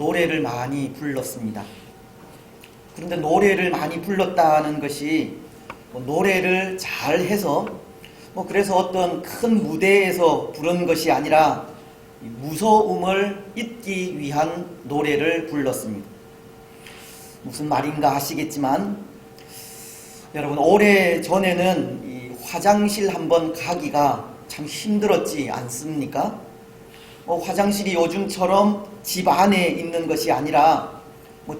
노래를 많이 불렀습니다. 그런데 노래를 많이 불렀다는 것이 노래를 잘해서 그래서 어떤 큰 무대에서 부른 것이 아니라 무서움을 잊기 위한 노래를 불렀습니다. 무슨 말인가 하시겠지만 여러분, 오래전에는 이 화장실 한번 가기가 참 힘들었지 않습니까? 화장실이 요즘처럼 집 안에 있는 것이 아니라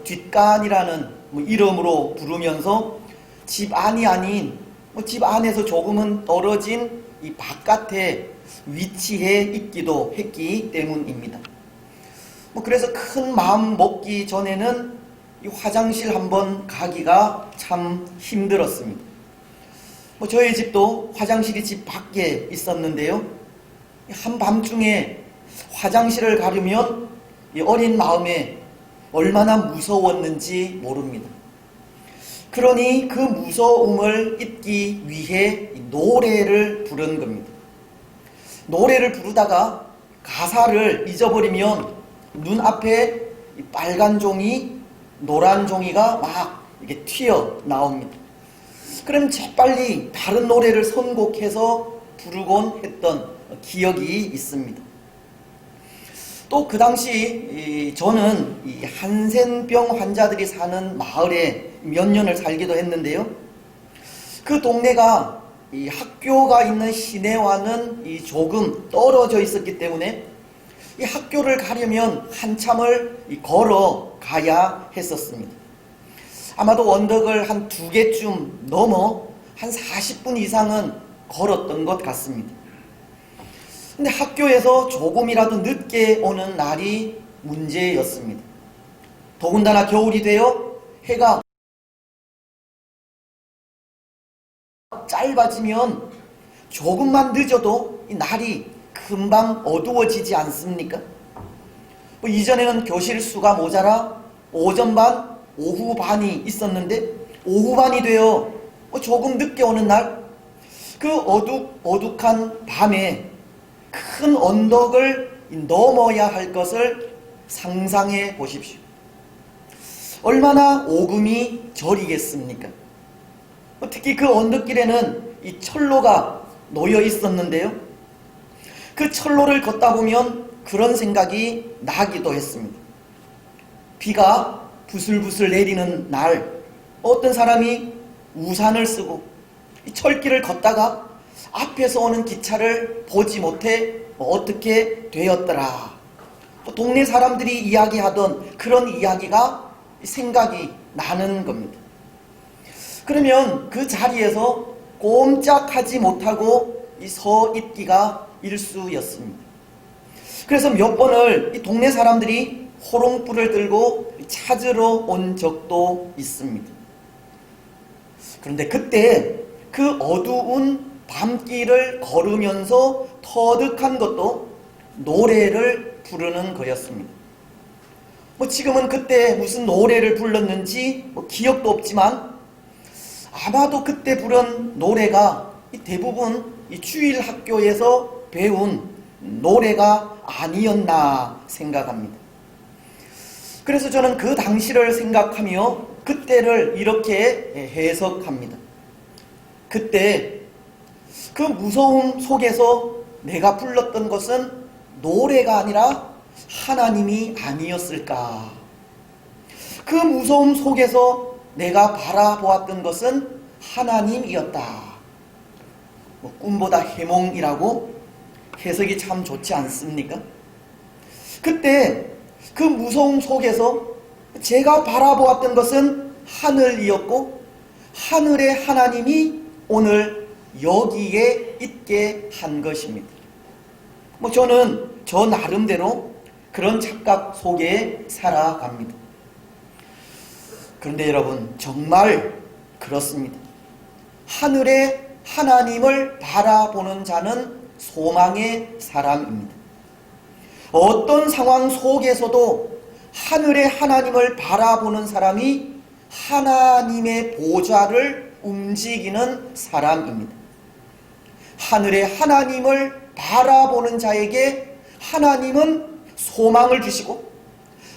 뒷간이라는 이름으로 부르면서 집 안이 아닌 집 안에서 조금은 떨어진 이 바깥에 위치해 있기도 했기 때문입니다. 그래서 큰 마음 먹기 전에는 이 화장실 한번 가기가 참 힘들었습니다. 저희 집도 화장실이 집 밖에 있었는데요. 한밤중에 화장실을 가려면 이 어린 마음에 얼마나 무서웠는지 모릅니다. 그러니 그 무서움을 잊기 위해 노래를 부른 겁니다. 노래를 부르다가 가사를 잊어버리면 눈앞에 빨간 종이, 노란 종이가 막 이렇게 튀어나옵니다. 그럼 재빨리 다른 노래를 선곡해서 부르곤 했던 기억이 있습니다. 또 그 당시 저는 이 한센병 환자들이 사는 마을에 몇 년을 살기도 했는데요. 그 동네가 이 학교가 있는 시내와는 조금 떨어져 있었기 때문에 이 학교를 가려면 한참을 걸어 가야 했었습니다. 아마도 언덕을 한 2개쯤 넘어 한 40분 이상은 걸었던 것 같습니다. 근데 학교에서 조금이라도 늦게 오는 날이 문제였습니다. 더군다나 겨울이 되어 해가 짧아지면 조금만 늦어도 이 날이 금방 어두워지지 않습니까? 이전에는 교실 수가 모자라 오전 반, 오후 반이 있었는데 오후 반이 되어 조금 늦게 오는 날, 그 어둑한 밤에 큰 언덕을 넘어야 할 것을 상상해 보십시오. 얼마나 오금이 저리겠습니까? 특히 그 언덕길에는 이 철로가 놓여 있었는데요. 그 철로를 걷다 보면 그런 생각이 나기도 했습니다. 비가 부슬부슬 내리는 날, 어떤 사람이 우산을 쓰고 이 철길을 걷다가 앞에서 오는 기차를 보지 못해 어떻게 되었더라. 또 동네 사람들이 이야기하던 그런 이야기가 생각이 나는 겁니다. 그러면 그 자리에서 꼼짝하지 못하고 서 있기가 일쑤였습니다. 그래서 몇 번을 이 동네 사람들이 호롱불을 들고 찾으러 온 적도 있습니다. 그런데 그때 그 어두운 밤길을 걸으면서 터득한 것도 노래를 부르는 거였습니다. 지금은 그때 무슨 노래를 불렀는지 기억도 없지만 아마도 그때 부른 노래가 대부분 이 주일 학교에서 배운 노래가 아니었나 생각합니다. 그래서 저는 그 당시를 생각하며 그때를 이렇게 해석합니다. 그때 그 무서움 속에서 내가 불렀던 것은 노래가 아니라 하나님이 아니었을까? 그 무서움 속에서 내가 바라보았던 것은 하나님이었다. 꿈보다 해몽이라고 해석이 참 좋지 않습니까? 그때 그 무서움 속에서 제가 바라보았던 것은 하늘이었고 하늘의 하나님이 오늘 여기에 있게 한 것입니다. 저는 저 나름대로 그런 착각 속에 살아갑니다. 그런데 여러분, 정말 그렇습니다. 하늘의 하나님을 바라보는 자는 소망의 사람입니다. 어떤 상황 속에서도 하늘의 하나님을 바라보는 사람이 하나님의 보좌를 움직이는 사람입니다. 하늘의 하나님을 바라보는 자에게 하나님은 소망을 주시고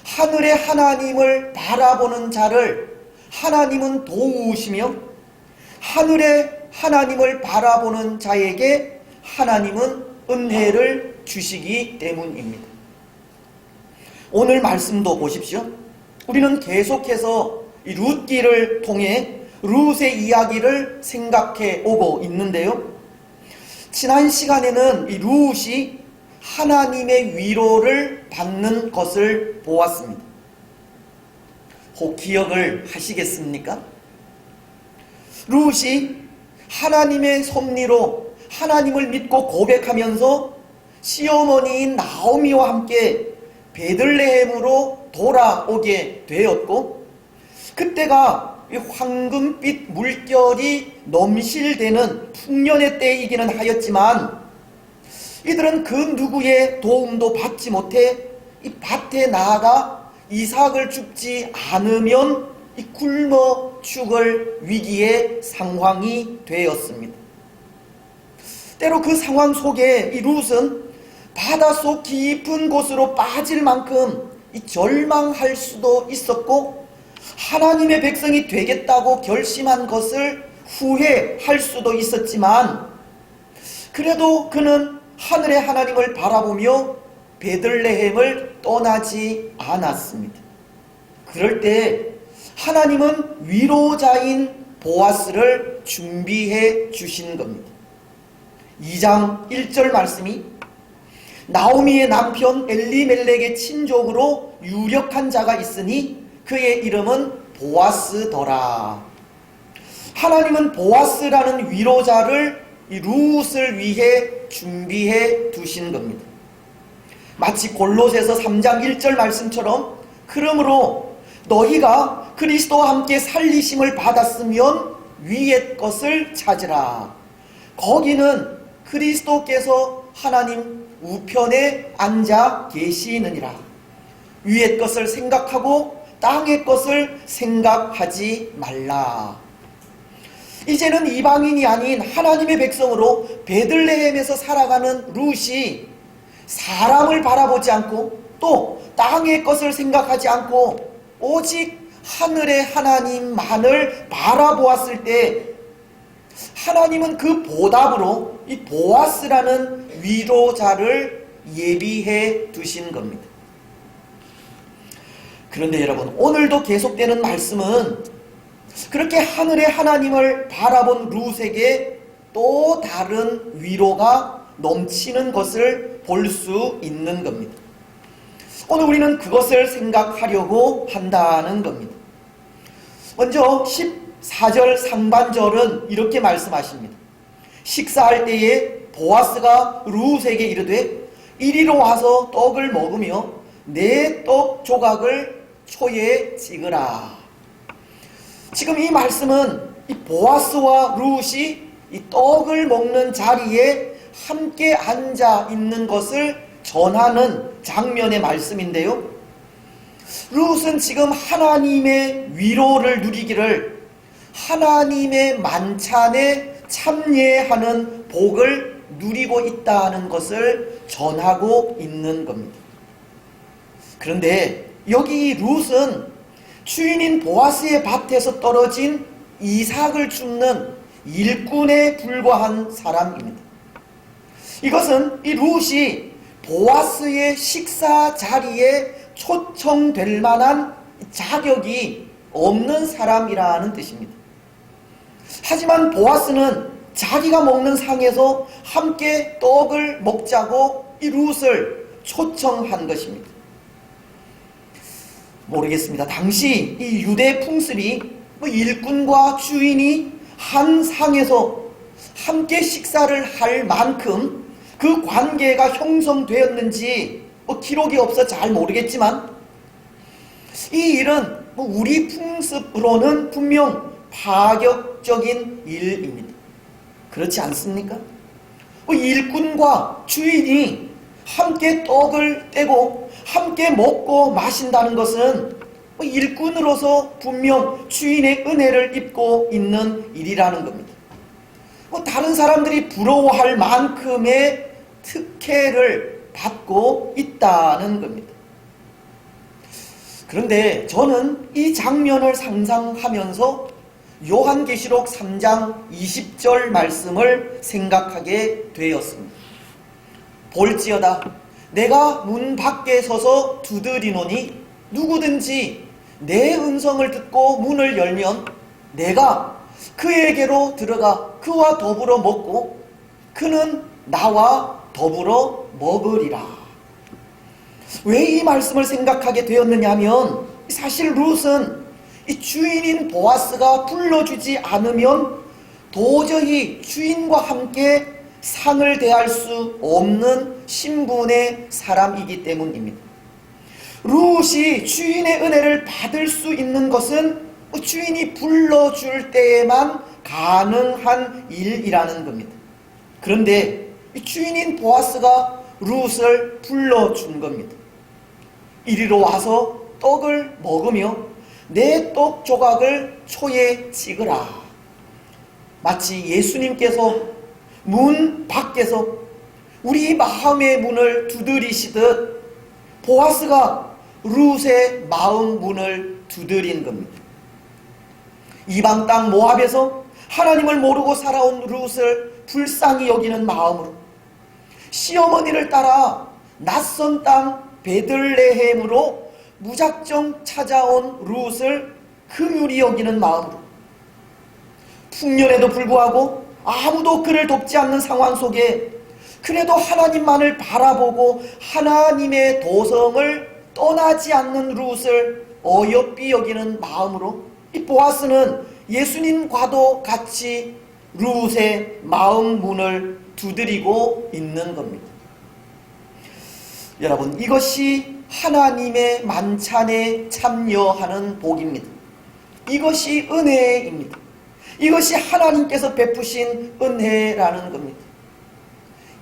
하늘의 하나님을 바라보는 자를 하나님은 도우시며 하늘의 하나님을 바라보는 자에게 하나님은 은혜를 주시기 때문입니다. 오늘 말씀도 보십시오. 우리는 계속해서 이 룻기를 통해 룻의 이야기를 생각해 오고 있는데요. 지난 시간에는 이 룻이 하나님의 위로를 받는 것을 보았습니다. 혹 기억을 하시겠습니까? 룻이 하나님의 섭리로 하나님을 믿고 고백하면서 시어머니인 나오미와 함께 베들레헴으로 돌아오게 되었고, 그때가 황금빛 물결이 넘실대는 풍년의 때이기는 하였지만 이들은 그 누구의 도움도 받지 못해 이 밭에 나아가 이삭을 줍지 않으면 이 굶어 죽을 위기의 상황이 되었습니다. 때로 그 상황 속에 이 룻은 바닷속 깊은 곳으로 빠질 만큼 이 절망할 수도 있었고, 하나님의 백성이 되겠다고 결심한 것을 후회할 수도 있었지만, 그래도 그는 하늘의 하나님을 바라보며 베들레헴을 떠나지 않았습니다. 그럴 때 하나님은 위로자인 보아스를 준비해 주신 겁니다. 2장 1절 말씀이 나오미의 남편 엘리멜렉의 친족으로 유력한 자가 있으니 그의 이름은 보아스더라. 하나님은 보아스라는 위로자를 이 룻을 위해 준비해 두신 겁니다. 마치 골로새서 3장 1절 말씀처럼 그러므로 너희가 그리스도와 함께 살리심을 받았으면 위의 것을 찾으라. 거기는 그리스도께서 하나님 우편에 앉아 계시느니라. 위의 것을 생각하고 땅의 것을 생각하지 말라. 이제는 이방인이 아닌 하나님의 백성으로 베들레헴에서 살아가는 룻이 사람을 바라보지 않고 또 땅의 것을 생각하지 않고 오직 하늘의 하나님만을 바라보았을 때 하나님은 그 보답으로 이 보아스라는 위로자를 예비해 두신 겁니다. 그런데 여러분, 오늘도 계속되는 말씀은 그렇게 하늘의 하나님을 바라본 룻에게 또 다른 위로가 넘치는 것을 볼 수 있는 겁니다. 오늘 우리는 그것을 생각하려고 한다는 겁니다. 먼저 14절 상반절은 이렇게 말씀하십니다. 식사할 때에 보아스가 룻에게 이르되 이리로 와서 떡을 먹으며 내 떡 조각을 초에 찍으라. 지금 이 말씀은 이 보아스와 룻이 이 떡을 먹는 자리에 함께 앉아 있는 것을 전하는 장면의 말씀인데요. 룻은 지금 하나님의 위로를 누리기를 하나님의 만찬에 참여하는 복을 누리고 있다는 것을 전하고 있는 겁니다. 그런데 여기 룻은 주인인 보아스의 밭에서 떨어진 이삭을 줍는 일꾼에 불과한 사람입니다. 이것은 이 룻이 보아스의 식사 자리에 초청될 만한 자격이 없는 사람이라는 뜻입니다. 하지만 보아스는 자기가 먹는 상에서 함께 떡을 먹자고 이 룻을 초청한 것입니다. 모르겠습니다. 당시 이 유대 풍습이 일꾼과 주인이 한 상에서 함께 식사를 할 만큼 그 관계가 형성되었는지 기록이 없어 잘 모르겠지만 이 일은 우리 풍습으로는 분명 파격적인 일입니다. 그렇지 않습니까? 일꾼과 주인이 함께 떡을 떼고 함께 먹고 마신다는 것은 일꾼으로서 분명 주인의 은혜를 입고 있는 일이라는 겁니다. 다른 사람들이 부러워할 만큼의 특혜를 받고 있다는 겁니다. 그런데 저는 이 장면을 상상하면서 요한계시록 3장 20절 말씀을 생각하게 되었습니다. 볼지어다 내가 문 밖에 서서 두드리노니 누구든지 내 음성을 듣고 문을 열면 내가 그에게로 들어가 그와 더불어 먹고 그는 나와 더불어 먹으리라. 왜 이 말씀을 생각하게 되었느냐 하면 사실 룻은 이 주인인 보아스가 불러주지 않으면 도저히 주인과 함께 상을 대할 수 없는 신분의 사람이기 때문입니다. 룻이 주인의 은혜를 받을 수 있는 것은 주인이 불러줄 때에만 가능한 일이라는 겁니다. 그런데 주인인 보아스가 룻을 불러준 겁니다. 이리로 와서 떡을 먹으며 내 떡 조각을 초에 찍으라. 마치 예수님께서 문 밖에서 우리 마음의 문을 두드리시듯 보아스가 룻의 마음 문을 두드린 겁니다. 이방 땅 모압에서 하나님을 모르고 살아온 룻을 불쌍히 여기는 마음으로 시어머니를 따라 낯선 땅 베들레헴으로 무작정 찾아온 룻을 긍휼히 여기는 마음으로 풍년에도 불구하고 아무도 그를 돕지 않는 상황 속에 그래도 하나님만을 바라보고 하나님의 도성을 떠나지 않는 룻을 어여삐 여기는 마음으로 이 보아스는 예수님과도 같이 룻의 마음 문을 두드리고 있는 겁니다. 여러분, 이것이 하나님의 만찬에 참여하는 복입니다. 이것이 은혜입니다. 이것이 하나님께서 베푸신 은혜라는 겁니다.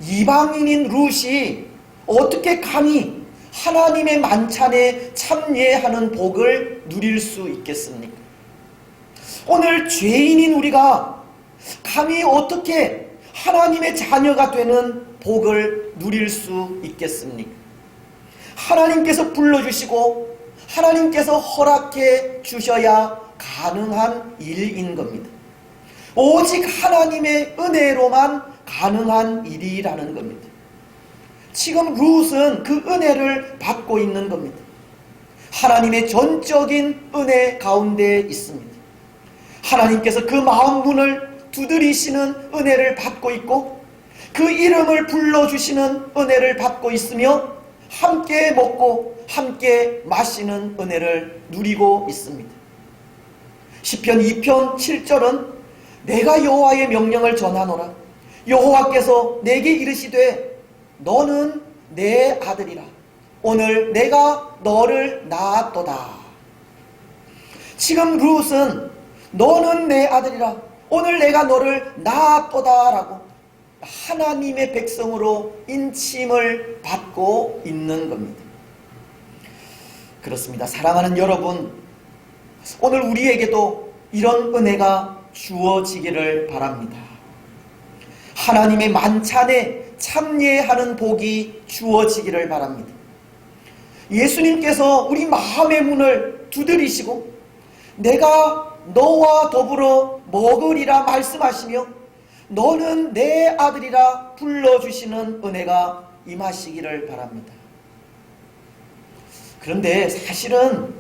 이방인인 룻이 어떻게 감히 하나님의 만찬에 참여하는 복을 누릴 수 있겠습니까? 오늘 죄인인 우리가 감히 어떻게 하나님의 자녀가 되는 복을 누릴 수 있겠습니까? 하나님께서 불러주시고 하나님께서 허락해 주셔야 가능한 일인 겁니다. 오직 하나님의 은혜로만 가능한 일이라는 겁니다. 지금 룻은 그 은혜를 받고 있는 겁니다. 하나님의 전적인 은혜 가운데 있습니다. 하나님께서 그 마음 문을 두드리시는 은혜를 받고 있고 그 이름을 불러주시는 은혜를 받고 있으며 함께 먹고 함께 마시는 은혜를 누리고 있습니다. 시편 2편 7절은 내가 여호와의 명령을 전하노라. 여호와께서 내게 이르시되 너는 내 아들이라. 오늘 내가 너를 낳았도다. 지금 룻은 너는 내 아들이라. 오늘 내가 너를 낳았도다 라고 하나님의 백성으로 인침을 받고 있는 겁니다. 그렇습니다. 사랑하는 여러분, 오늘 우리에게도 이런 은혜가 주어지기를 바랍니다. 하나님의 만찬에 참여하는 복이 주어지기를 바랍니다. 예수님께서 우리 마음의 문을 두드리시고 내가 너와 더불어 먹으리라 말씀하시며 너는 내 아들이라 불러주시는 은혜가 임하시기를 바랍니다. 그런데 사실은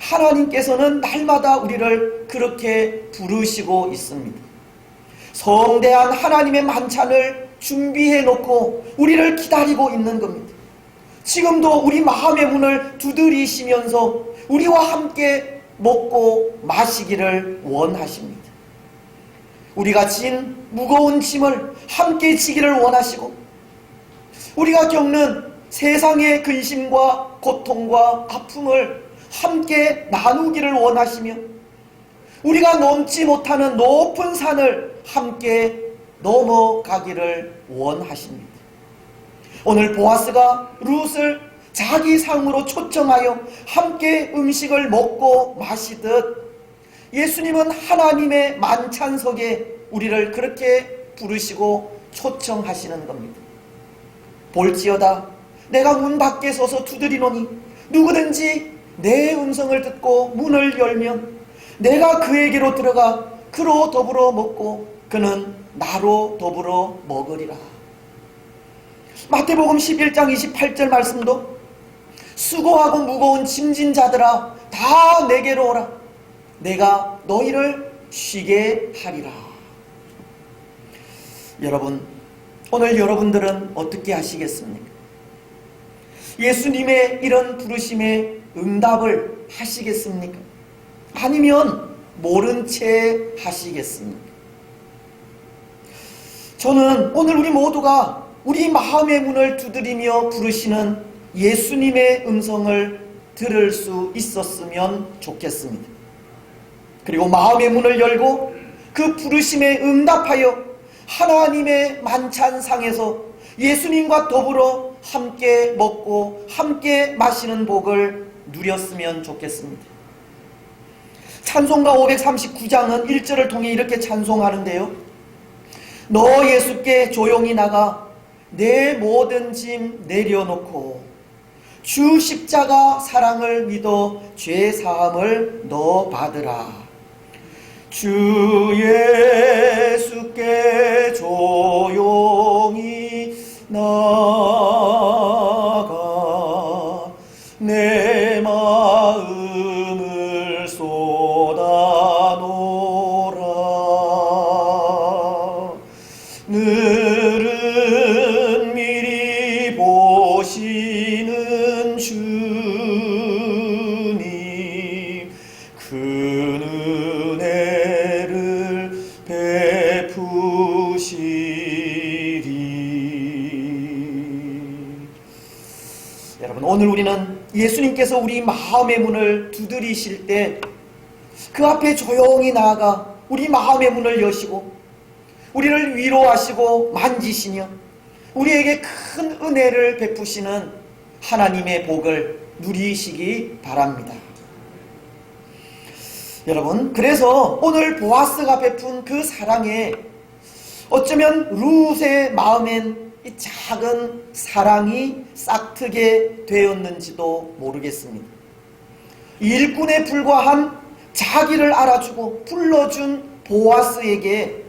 하나님께서는 날마다 우리를 그렇게 부르시고 있습니다. 성대한 하나님의 만찬을 준비해 놓고 우리를 기다리고 있는 겁니다. 지금도 우리 마음의 문을 두드리시면서 우리와 함께 먹고 마시기를 원하십니다. 우리가 진 무거운 짐을 함께 지기를 원하시고 우리가 겪는 세상의 근심과 고통과 아픔을 함께 나누기를 원하시며 우리가 넘지 못하는 높은 산을 함께 넘어가기를 원하십니다. 오늘 보아스가 룻을 자기 상으로 초청하여 함께 음식을 먹고 마시듯 예수님은 하나님의 만찬석에 우리를 그렇게 부르시고 초청하시는 겁니다. 볼지어다 내가 문 밖에 서서 두드리노니 누구든지 내 음성을 듣고 문을 열면 내가 그에게로 들어가 그로 더불어 먹고 그는 나로 더불어 먹으리라. 마태복음 11장 28절 말씀도 수고하고 무거운 짐진 자들아 다 내게로 오라. 내가 너희를 쉬게 하리라. 여러분, 오늘 여러분들은 어떻게 하시겠습니까? 예수님의 이런 부르심에 응답을 하시겠습니까? 아니면 모른 채 하시겠습니까? 저는 오늘 우리 모두가 우리 마음의 문을 두드리며 부르시는 예수님의 음성을 들을 수 있었으면 좋겠습니다. 그리고 마음의 문을 열고 그 부르심에 응답하여 하나님의 만찬상에서 예수님과 더불어 함께 먹고 함께 마시는 복을 누렸으면 좋겠습니다. 찬송가 539장은 1절을 통해 이렇게 찬송하는데요. 너 예수께 조용히 나가 내 모든 짐 내려놓고 주 십자가 사랑을 믿어 죄 사함을 너 받으라. 주 예수께 조용히 나가 내 마음을 쏟아놓으라. 늘은 미리 보시는 주님 그 은혜를 베푸시리. 여러분, 오늘 우리는 예수님께서 우리 마음의 문을 두드리실 때 그 앞에 조용히 나아가 우리 마음의 문을 여시고 우리를 위로하시고 만지시며 우리에게 큰 은혜를 베푸시는 하나님의 복을 누리시기 바랍니다. 여러분, 그래서 오늘 보아스가 베푼 그 사랑에 어쩌면 룻의 마음엔 이 작은 사랑이 싹트게 되었는지도 모르겠습니다. 일꾼에 불과한 자기를 알아주고 불러준 보아스에게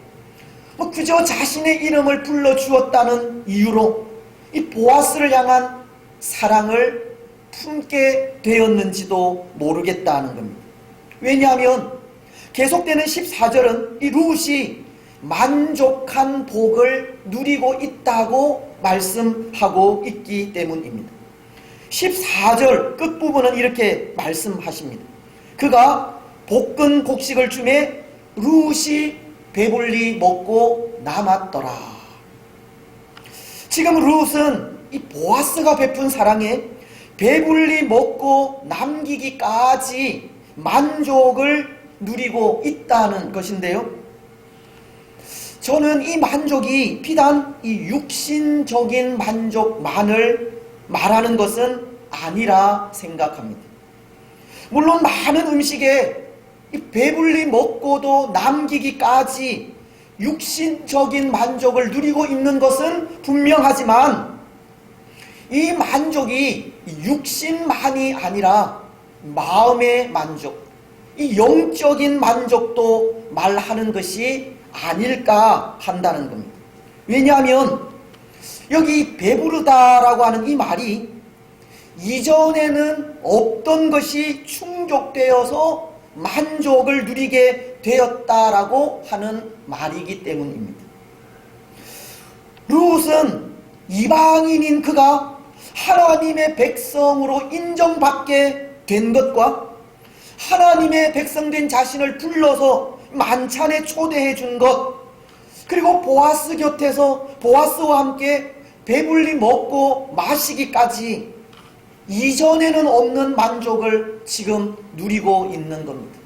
그저 자신의 이름을 불러주었다는 이유로 이 보아스를 향한 사랑을 품게 되었는지도 모르겠다는 겁니다. 왜냐하면 계속되는 14절은 이 룻이 만족한 복을 누리고 있다고 말씀하고 있기 때문입니다. 14절 끝부분은 이렇게 말씀하십니다. 그가 볶은 곡식을 주매 룻이 배불리 먹고 남았더라. 지금 룻은 이 보아스가 베푼 사랑에 배불리 먹고 남기기까지 만족을 누리고 있다는 것인데요. 저는 이 만족이 비단 이 육신적인 만족만을 말하는 것은 아니라 생각합니다. 물론 많은 음식에 배불리 먹고도 남기기까지 육신적인 만족을 누리고 있는 것은 분명하지만 이 만족이 육신만이 아니라 마음의 만족, 이 영적인 만족도 말하는 것이 아닐까 한다는 겁니다. 왜냐하면 여기 배부르다라고 하는 이 말이 이전에는 없던 것이 충족되어서 만족을 누리게 되었다라고 하는 말이기 때문입니다. 룻은 이방인인 그가 하나님의 백성으로 인정받게 된 것과 하나님의 백성된 자신을 불러서 만찬에 초대해 준 것, 그리고 보아스 곁에서 보아스와 함께 배불리 먹고 마시기까지 이전에는 없는 만족을 지금 누리고 있는 겁니다.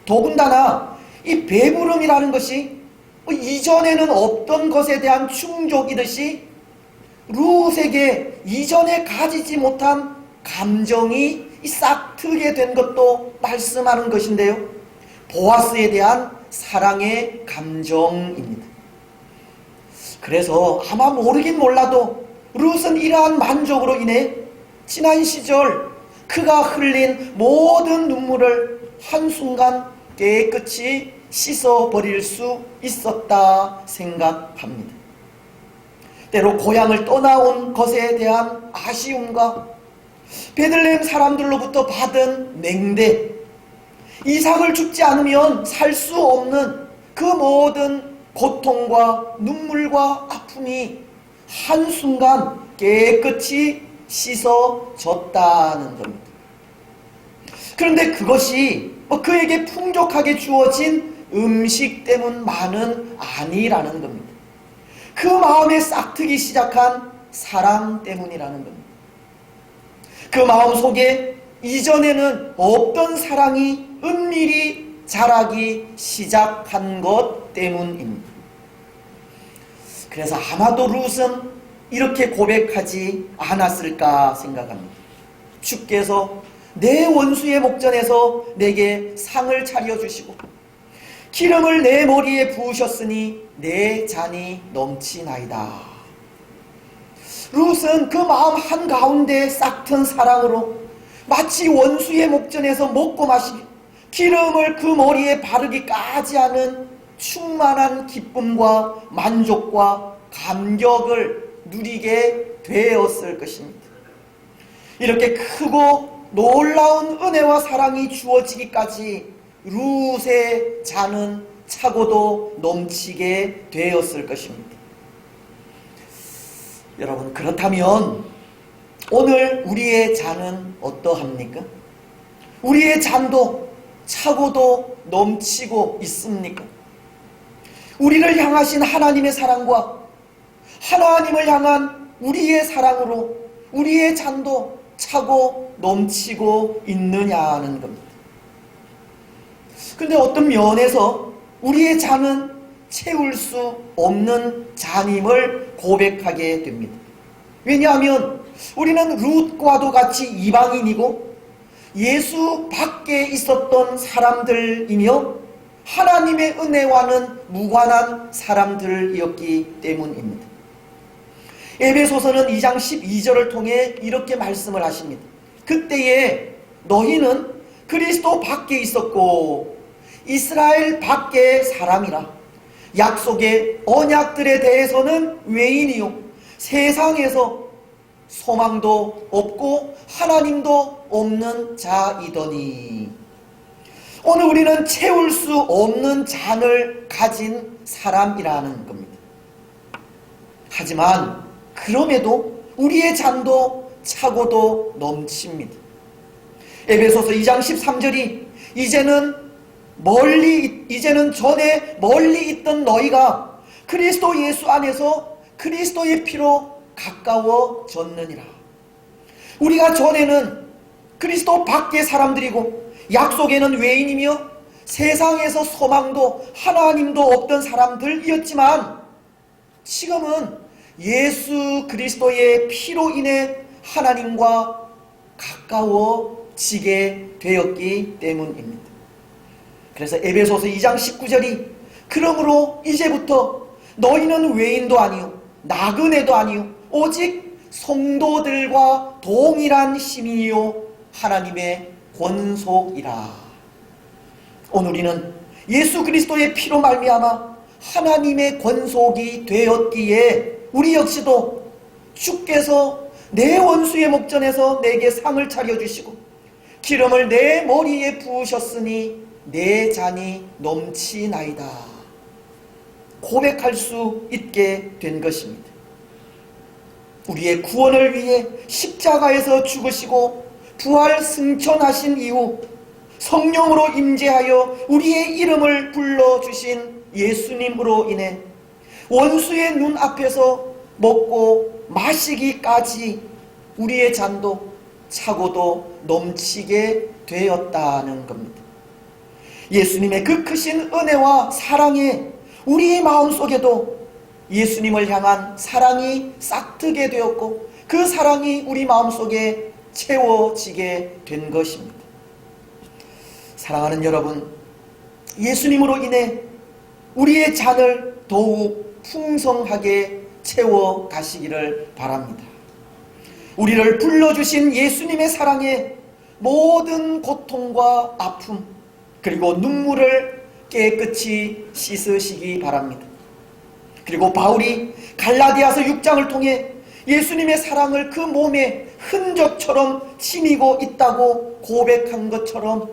더군다나 이 배부름이라는 것이 이전에는 없던 것에 대한 충족이듯이 룻에게 이전에 가지지 못한 감정이 싹트게 된 것도 말씀하는 것인데요. 보아스에 대한 사랑의 감정입니다. 그래서 아마 모르긴 몰라도 룻은 이러한 만족으로 인해 지난 시절 그가 흘린 모든 눈물을 한순간 깨끗이 씻어버릴 수 있었다 생각합니다. 때로 고향을 떠나온 것에 대한 아쉬움과 베들레헴 사람들로부터 받은 맹대, 이삭을 죽지 않으면 살 수 없는 그 모든 고통과 눈물과 아픔이 한순간 깨끗이 씻어졌다는 겁니다. 그런데 그것이 그에게 풍족하게 주어진 음식 때문만은 아니라는 겁니다. 그 마음에 싹트기 시작한 사랑 때문이라는 겁니다. 그 마음 속에 이전에는 없던 사랑이 은밀히 자라기 시작한 것 때문입니다. 그래서 아마도 룻은 이렇게 고백하지 않았을까 생각합니다. 주께서 내 원수의 목전에서 내게 상을 차려주시고 기름을 내 머리에 부으셨으니 내 잔이 넘치나이다. 룻은 그 마음 한가운데 싹튼 사랑으로 마치 원수의 목전에서 먹고 마시며 기름을 그 머리에 바르기까지 하는 충만한 기쁨과 만족과 감격을 누리게 되었을 것입니다. 이렇게 크고 놀라운 은혜와 사랑이 주어지기까지 룻의 잔은 차고도 넘치게 되었을 것입니다. 여러분, 그렇다면 오늘 우리의 잔은 어떠합니까? 우리의 잔도 차고도 넘치고 있습니까? 우리를 향하신 하나님의 사랑과 하나님을 향한 우리의 사랑으로 우리의 잔도 차고 넘치고 있느냐는 겁니다. 근데 어떤 면에서 우리의 잔은 채울 수 없는 잔임을 고백하게 됩니다. 왜냐하면 우리는 룻과도 같이 이방인이고 예수 밖에 있었던 사람들이며 하나님의 은혜와는 무관한 사람들이었기 때문입니다. 에베소서는 2장 12절을 통해 이렇게 말씀을 하십니다. 그때에 너희는 그리스도 밖에 있었고 이스라엘 밖의 사람이라 약속의 언약들에 대해서는 외인이요 세상에서 소망도 없고 하나님도 없는 자이더니 오늘 우리는 채울 수 없는 잔을 가진 사람이라는 겁니다. 하지만 그럼에도 우리의 잔도 차고도 넘칩니다. 에베소서 2장 13절이 이제는 전에 멀리 있던 너희가 그리스도 예수 안에서 그리스도의 피로 가까워졌느니라. 우리가 전에는 그리스도 밖의 사람들이고 약속에는 외인이며 세상에서 소망도 하나님도 없던 사람들이었지만 지금은 예수 그리스도의 피로 인해 하나님과 가까워지게 되었기 때문입니다. 그래서 에베소서 2장 19절이 그러므로 이제부터 너희는 외인도 아니요 나그네도 아니요 오직 성도들과 동일한 시민이요 하나님의 권속이라. 오늘 우리는 예수 그리스도의 피로 말미암아 하나님의 권속이 되었기에 우리 역시도 주께서 내 원수의 목전에서 내게 상을 차려주시고 기름을 내 머리에 부으셨으니 내 잔이 넘치나이다 고백할 수 있게 된 것입니다. 우리의 구원을 위해 십자가에서 죽으시고 부활 승천하신 이후 성령으로 임재하여 우리의 이름을 불러주신 예수님으로 인해 원수의 눈앞에서 먹고 마시기까지 우리의 잔도 차고도 넘치게 되었다는 겁니다. 예수님의 그 크신 은혜와 사랑에 우리 마음속에도 예수님을 향한 사랑이 싹트게 되었고 그 사랑이 우리 마음속에 채워지게 된 것입니다. 사랑하는 여러분, 예수님으로 인해 우리의 잔을 더욱 풍성하게 채워 가시기를 바랍니다. 우리를 불러주신 예수님의 사랑에 모든 고통과 아픔 그리고 눈물을 깨끗이 씻으시기 바랍니다. 그리고 바울이 갈라디아서 6장을 통해 예수님의 사랑을 그 몸에 흔적처럼 지니고 있다고 고백한 것처럼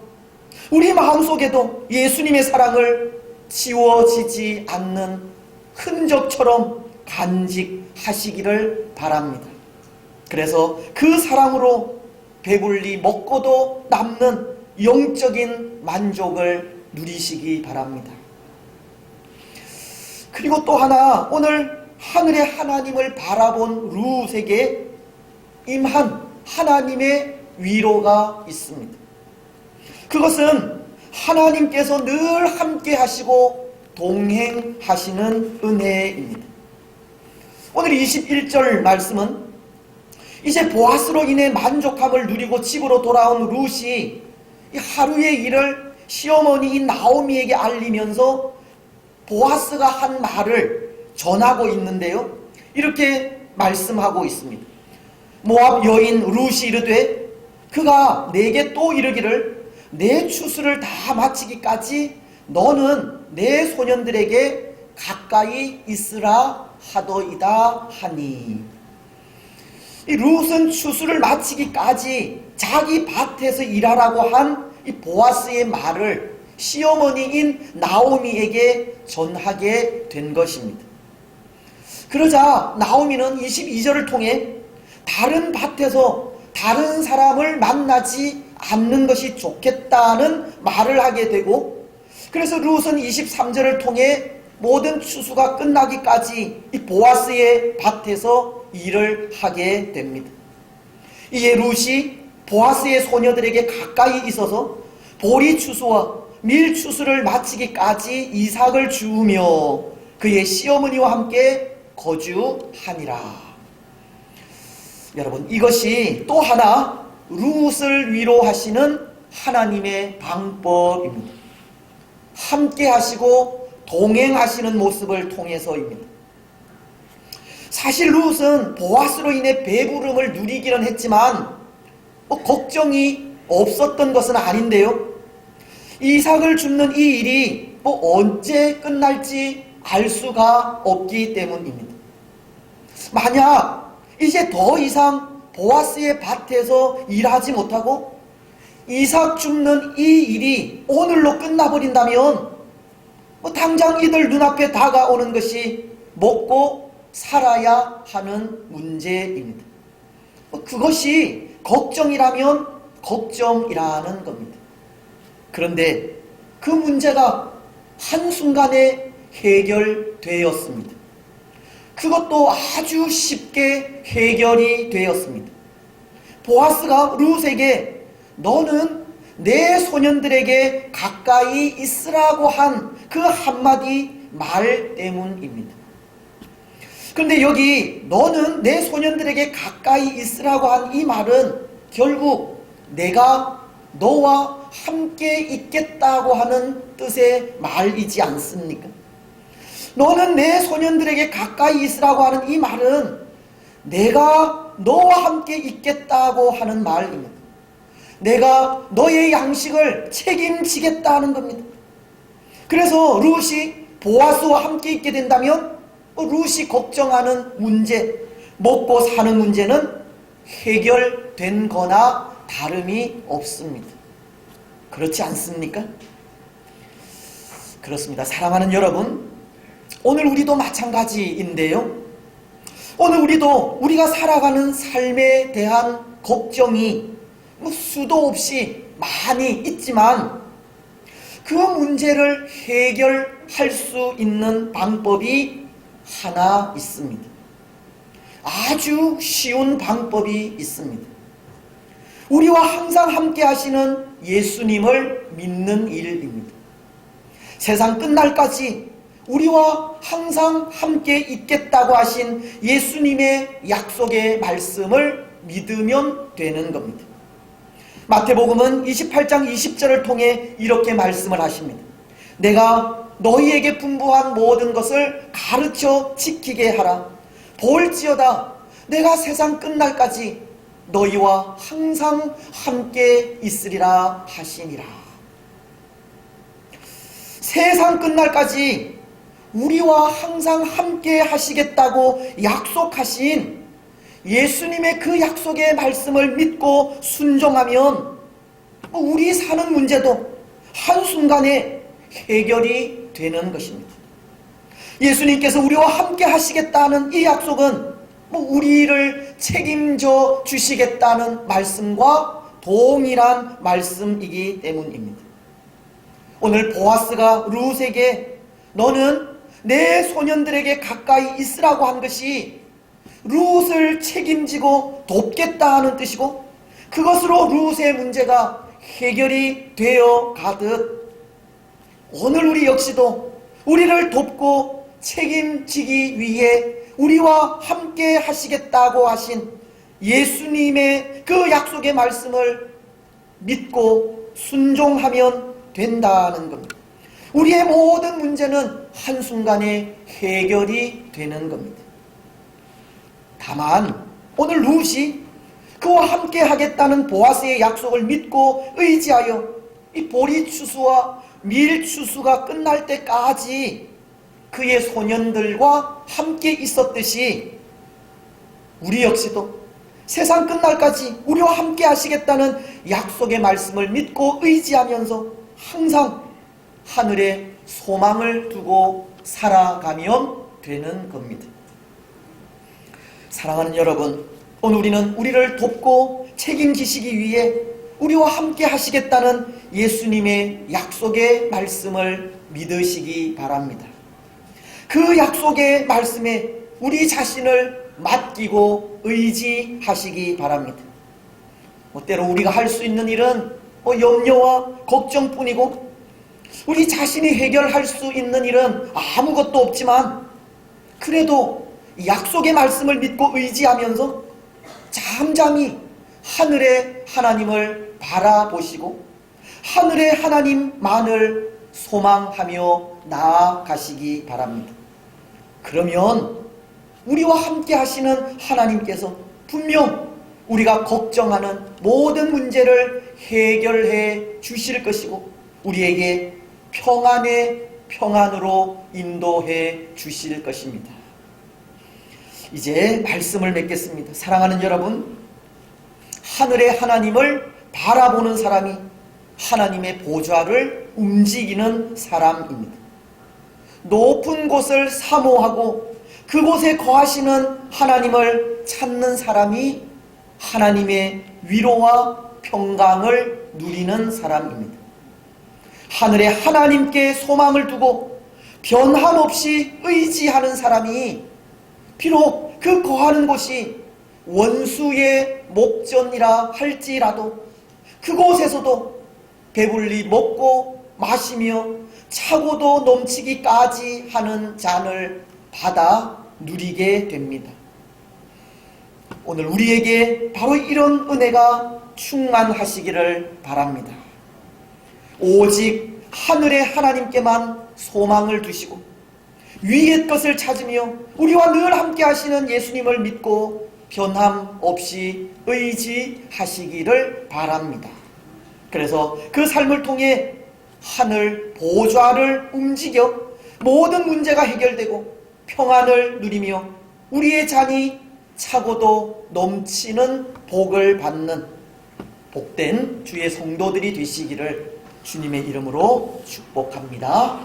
우리 마음속에도 예수님의 사랑을 지워지지 않는 흔적처럼 간직하시기를 바랍니다. 그래서 그 사랑으로 배불리 먹고도 남는 영적인 만족을 누리시기 바랍니다. 그리고 또 하나, 오늘 하늘의 하나님을 바라본 룻에게 임한 하나님의 위로가 있습니다. 그것은 하나님께서 늘 함께 하시고 동행하시는 은혜입니다. 오늘 21절 말씀은 이제 보아스로 인해 만족함을 누리고 집으로 돌아온 룻이 하루의 일을 시어머니인 나오미에게 알리면서 보아스가 한 말을 전하고 있는데요, 이렇게 말씀하고 있습니다. 모압 여인 룻이 이르되 그가 내게 또 이르기를 내 추수를 다 마치기까지 너는 내 소년들에게 가까이 있으라 하더이다 하니, 이 룻은 추수를 마치기까지 자기 밭에서 일하라고 한 이 보아스의 말을 시어머니인 나오미에게 전하게 된 것입니다. 그러자 나오미는 22절을 통해 다른 밭에서 다른 사람을 만나지 않는 것이 좋겠다는 말을 하게 되고, 그래서 룻은 23절을 통해 모든 추수가 끝나기까지 이 보아스의 밭에서 일을 하게 됩니다. 이에 룻이 보아스의 소녀들에게 가까이 있어서 보리 추수와 밀 추수를 마치기까지 이삭을 주우며 그의 시어머니와 함께 거주하니라. 여러분, 이것이 또 하나 룻을 위로하시는 하나님의 방법입니다. 함께 하시고 동행하시는 모습을 통해서입니다. 사실 룻은 보아스로 인해 배부름을 누리기는 했지만 걱정이 없었던 것은 아닌데요, 이삭을 줍는 이 일이 언제 끝날지 알 수가 없기 때문입니다. 만약 이제 더 이상 보아스의 밭에서 일하지 못하고 이삭 줍는 이 일이 오늘로 끝나버린다면 당장 이들 눈앞에 다가오는 것이 먹고 살아야 하는 문제입니다. 그것이 걱정이라면 걱정이라는 겁니다. 그런데 그 문제가 한순간에 해결되었습니다. 그것도 아주 쉽게 해결이 되었습니다. 보아스가 룻에게 너는 내 소년들에게 가까이 있으라고 한 그 한마디 말 때문입니다. 그런데 여기 너는 내 소년들에게 가까이 있으라고 한 이 말은 결국 내가 너와 함께 있겠다고 하는 뜻의 말이지 않습니까? 너는 내 소년들에게 가까이 있으라고 하는 이 말은 내가 너와 함께 있겠다고 하는 말입니다. 내가 너의 양식을 책임지겠다는 겁니다. 그래서 룻이 보아스와 함께 있게 된다면 룻이 걱정하는 문제, 먹고 사는 문제는 해결된 거나 다름이 없습니다. 그렇지 않습니까? 그렇습니다. 사랑하는 여러분, 오늘 우리도 마찬가지인데요, 오늘 우리도 우리가 살아가는 삶에 대한 걱정이 수도 없이 많이 있지만 그 문제를 해결할 수 있는 방법이 하나 있습니다. 아주 쉬운 방법이 있습니다. 우리와 항상 함께 하시는 예수님을 믿는 일입니다. 세상 끝날까지 우리와 항상 함께 있겠다고 하신 예수님의 약속의 말씀을 믿으면 되는 겁니다. 마태복음은 28장 20절을 통해 이렇게 말씀을 하십니다. 내가 너희에게 분부한 모든 것을 가르쳐 지키게 하라. 볼지어다 내가 세상 끝날까지 너희와 항상 함께 있으리라 하시니라. 세상 끝날까지 우리와 항상 함께 하시겠다고 약속하신 예수님의 그 약속의 말씀을 믿고 순종하면 우리 사는 문제도 한순간에 해결이 되는 것입니다. 예수님께서 우리와 함께 하시겠다는 이 약속은 우리를 책임져 주시겠다는 말씀과 동일한 말씀이기 때문입니다. 오늘 보아스가 룻에게 너는 내 소년들에게 가까이 있으라고 한 것이 룻을 책임지고 돕겠다는 뜻이고, 그것으로 룻의 문제가 해결이 되어 가듯 오늘 우리 역시도 우리를 돕고 책임지기 위해 우리와 함께 하시겠다고 하신 예수님의 그 약속의 말씀을 믿고 순종하면 된다는 겁니다. 우리의 모든 문제는 한순간에 해결이 되는 겁니다. 다만 오늘 룻이 그와 함께 하겠다는 보아스의 약속을 믿고 의지하여 이 보리 추수와 밀 추수가 끝날 때까지 그의 소년들과 함께 있었듯이 우리 역시도 세상 끝날까지 우리와 함께 하시겠다는 약속의 말씀을 믿고 의지하면서 항상 하늘에 소망을 두고 살아가면 되는 겁니다. 사랑하는 여러분, 오늘 우리는 우리를 돕고 책임지시기 위해 우리와 함께 하시겠다는 예수님의 약속의 말씀을 믿으시기 바랍니다. 그 약속의 말씀에 우리 자신을 맡기고 의지하시기 바랍니다. 때로 우리가 할 수 있는 일은 염려와 걱정뿐이고, 우리 자신이 해결할 수 있는 일은 아무것도 없지만, 그래도 약속의 말씀을 믿고 의지하면서 잠잠히 하늘의 하나님을 바라보시고 하늘의 하나님만을 소망하며 나아가시기 바랍니다. 그러면 우리와 함께 하시는 하나님께서 분명 우리가 걱정하는 모든 문제를 해결해 주실 것이고, 우리에게 평안의 평안으로 인도해 주실 것입니다. 이제 말씀을 맺겠습니다. 사랑하는 여러분, 하늘의 하나님을 바라보는 사람이 하나님의 보좌를 움직이는 사람입니다. 높은 곳을 사모하고 그곳에 거하시는 하나님을 찾는 사람이 하나님의 위로와 평강을 누리는 사람입니다. 하늘의 하나님께 소망을 두고 변함없이 의지하는 사람이 비록 그 거하는 곳이 원수의 목전이라 할지라도 그곳에서도 배불리 먹고 마시며 차고도 넘치기까지 하는 잔을 받아 누리게 됩니다. 오늘 우리에게 바로 이런 은혜가 충만하시기를 바랍니다. 오직 하늘의 하나님께만 소망을 두시고 위의 것을 찾으며 우리와 늘 함께 하시는 예수님을 믿고 변함없이 의지하시기를 바랍니다. 그래서 그 삶을 통해 하늘 보좌를 움직여 모든 문제가 해결되고 평안을 누리며 우리의 잔이 차고도 넘치는 복을 받는 복된 주의 성도들이 되시기를 주님의 이름으로 축복합니다.